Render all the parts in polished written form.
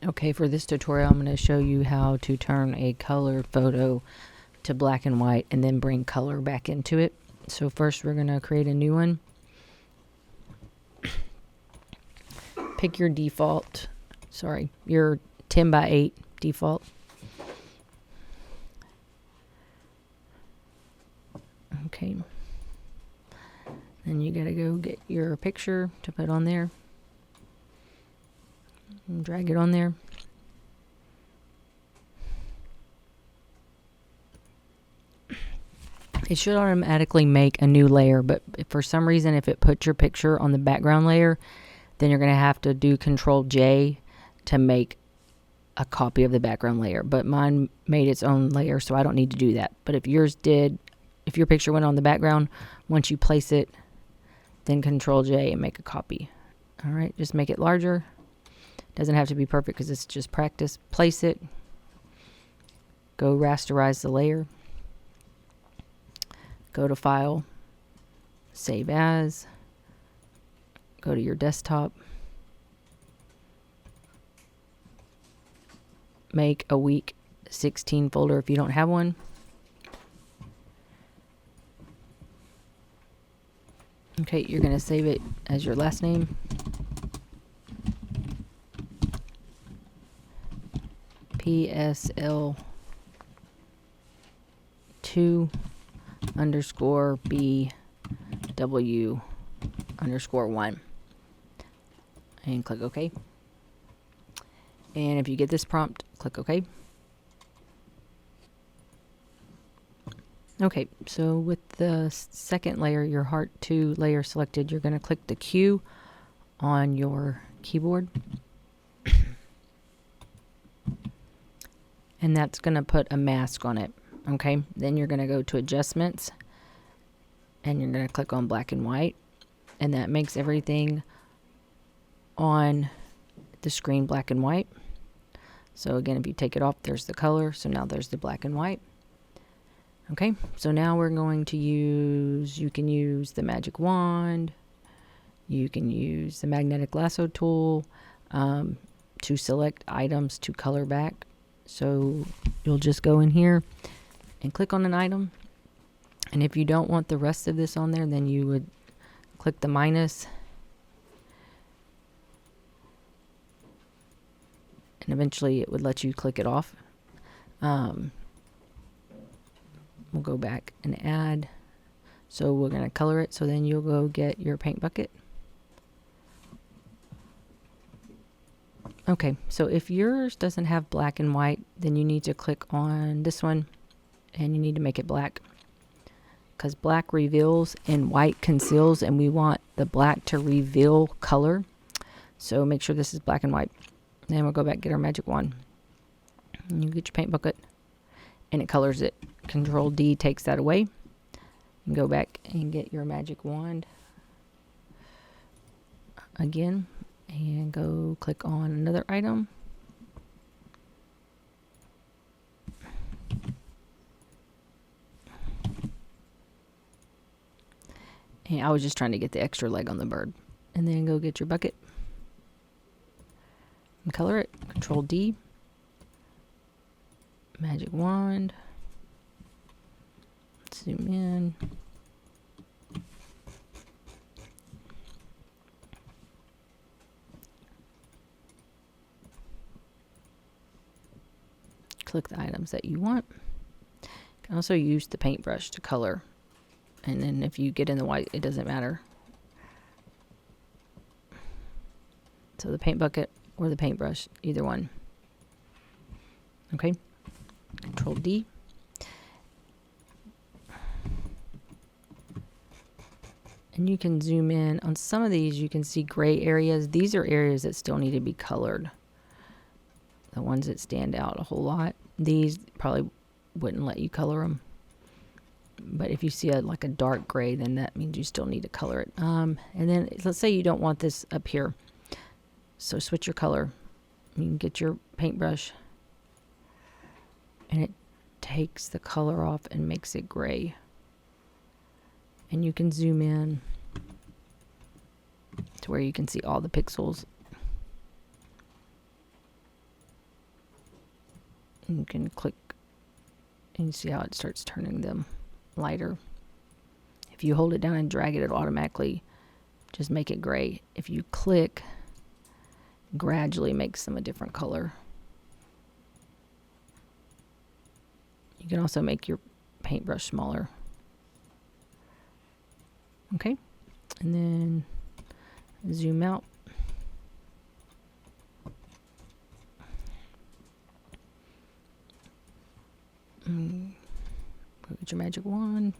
Okay, for this tutorial, I'm going to show you how to turn a color photo to black and white and then bring color back into it. So first we're going to create a new one. Pick your default, your 10 by 8 default. Okay. Then you got to go get your picture to put on there. And drag it on there. It should automatically make a new layer, but if for some reason if it puts your picture on the background layer, then you're going to have to do Control J to make a copy of the background layer. But mine made its own layer, so I don't need to do that. But if yours did, if your picture went on the background, once you place it, then Control J and make a copy. All right, just make it larger. Doesn't have to be perfect because it's just practice. Place it. Go rasterize the layer. Go to File. Save As. Go to your desktop. Make a week 16 folder if you don't have one. Okay, you're going to save it as your last name. PSL 2 underscore BW underscore 1 and click OK. And if you get this prompt, click OK. Okay, so with the second layer, your Heart 2 layer selected, you're going to click the Q on your keyboard. And that's going to put a mask on it. Okay, then you're going to go to Adjustments and you're going to click on Black and White, and that makes everything on the screen black and white. So again, if you take it off, there's the color, so now there's the black and white. Okay, so now we're going to use, you can use the magic wand, you can use the magnetic lasso tool to select items to color back. So you'll just go in here and click on an item, and if you don't want the rest of this on there, then you would click the minus, and eventually it would let you click it off. We'll go back and add, so we're going to color it, so then you'll go get your paint bucket. Okay, so if yours doesn't have black and white, then you need to click on this one and you need to make it black, because black reveals and white conceals, and we want the black to reveal color. So make sure this is black and white. Then we'll go back and get our magic wand. And you get your paint bucket and it colors it. Control D takes that away. And go back and get your magic wand again. And go click on another item. And I was just trying to get the extra leg on the bird. And then go get your bucket. And color it. Control D. Magic wand. Zoom in. Click the items that you want. You can also use the paintbrush to color, and then if you get in the white, it doesn't matter. So the paint bucket or the paintbrush, either one. Okay, Control D. And you can zoom in on some of these. You can see gray areas. These are areas that still need to be colored. The ones that stand out a whole lot. These probably wouldn't let you color them. But if you see like a dark gray, then that means you still need to color it. And then let's say you don't want this up here. So switch your color. You can get your paintbrush. And it takes the color off and makes it gray. And you can zoom in to where you can see all the pixels. You can click and you see how it starts turning them lighter. If you hold it down and drag it, it'll automatically just make it gray. If you click, gradually makes them a different color. You can also make your paintbrush smaller. Okay, and then zoom out. Go get your magic wand.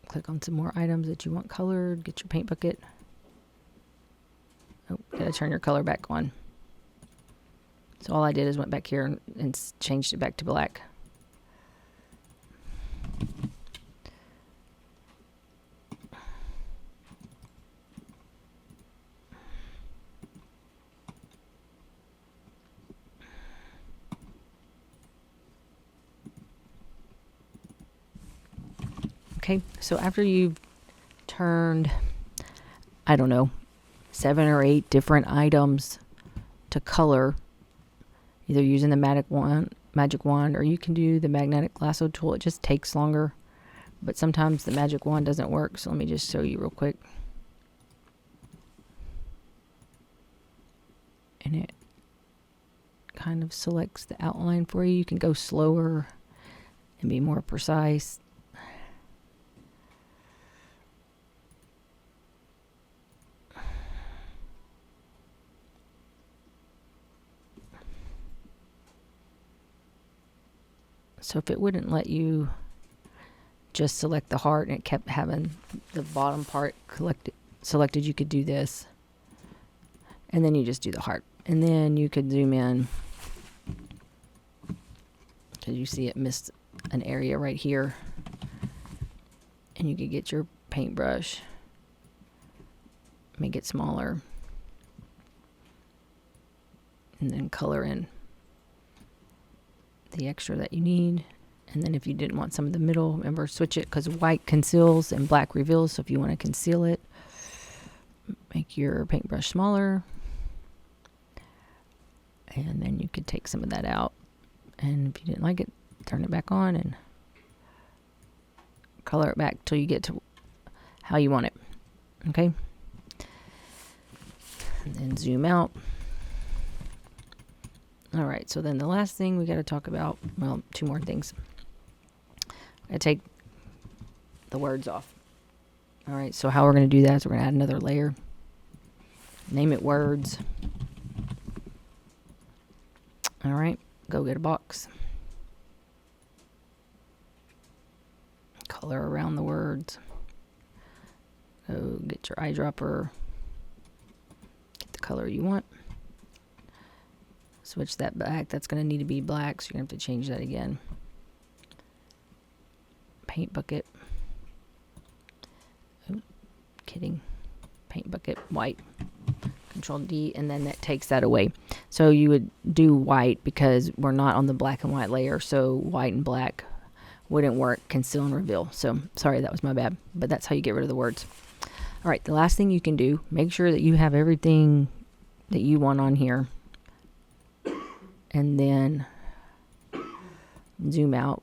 Click on some more items that you want colored. Get your paint bucket. Oh, gotta turn your color back on. So all I did is went back here and changed it back to black. Okay, so after you've turned, I don't know, 7 or 8 different items to color, either using the magic wand, or you can do the magnetic lasso tool. It just takes longer, but sometimes the magic wand doesn't work. So let me just show you real quick. And it kind of selects the outline for you. You can go slower and be more precise. So if it wouldn't let you just select the heart and it kept having the bottom part selected, you could do this. And then you just do the heart. And then you could zoom in, because you see it missed an area right here. And you could get your paintbrush, make it smaller, and then color in the extra that you need. And then if you didn't want some of the middle, remember, switch it, because white conceals and black reveals. So if you want to conceal it, make your paintbrush smaller, and then you could take some of that out. And if you didn't like it, turn it back on and color it back till you get to how you want it. Okay, and then zoom out. All right, so then the last thing we got to talk about, well, 2 more things. I take the words off. All right, so how we're going to do that is we're going to add another layer. Name it words. All right, go get a box. Color around the words. Go get your eyedropper. Get the color you want. Switch that back. That's going to need to be black, so you're going to have to change that again. Paint bucket. Oh, kidding. Paint bucket, white. Control D, and then that takes that away. So you would do white because we're not on the black and white layer, so white and black wouldn't work. Conceal and reveal. So sorry, that was my bad, but that's how you get rid of the words. All right, the last thing you can do, make sure that you have everything that you want on here. And then zoom out.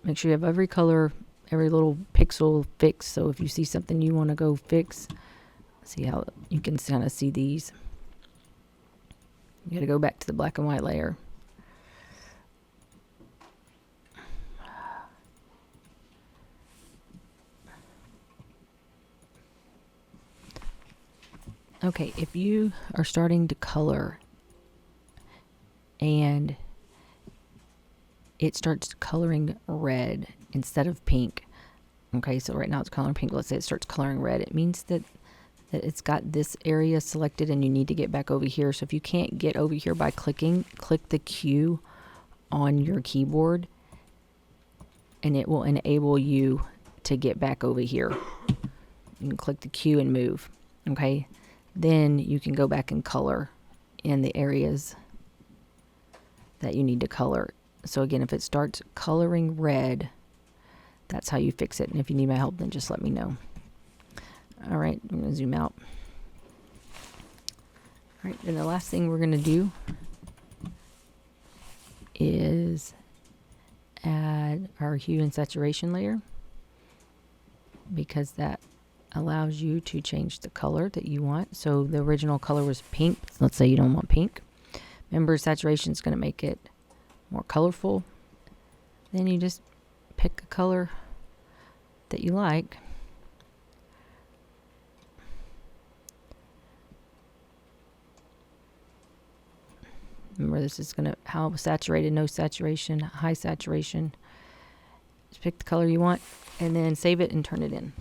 Make sure you have every color, every little pixel fixed. So if you see something you want to go fix, see how you can kind of see these. You got to go back to the black and white layer. Okay, if you are starting to color and it starts coloring red instead of pink. Okay, so right now it's coloring pink. Let's say it starts coloring red. It means that it's got this area selected and you need to get back over here. So if you can't get over here by clicking, click the Q on your keyboard and it will enable you to get back over here. You can click the Q and move. Okay, then you can go back and color in the areas that you need to color. So again, if it starts coloring red, that's how you fix it. And if you need my help, then just let me know. All right, I'm going to zoom out. All right, then the last thing we're going to do is add our hue and saturation layer, because that allows you to change the color that you want. So the original color was pink. Let's say you don't want pink. Remember, saturation is going to make it more colorful. Then you just pick a color that you like. Remember, this is going to how saturated, no saturation, high saturation. Just pick the color you want and then save it and turn it in.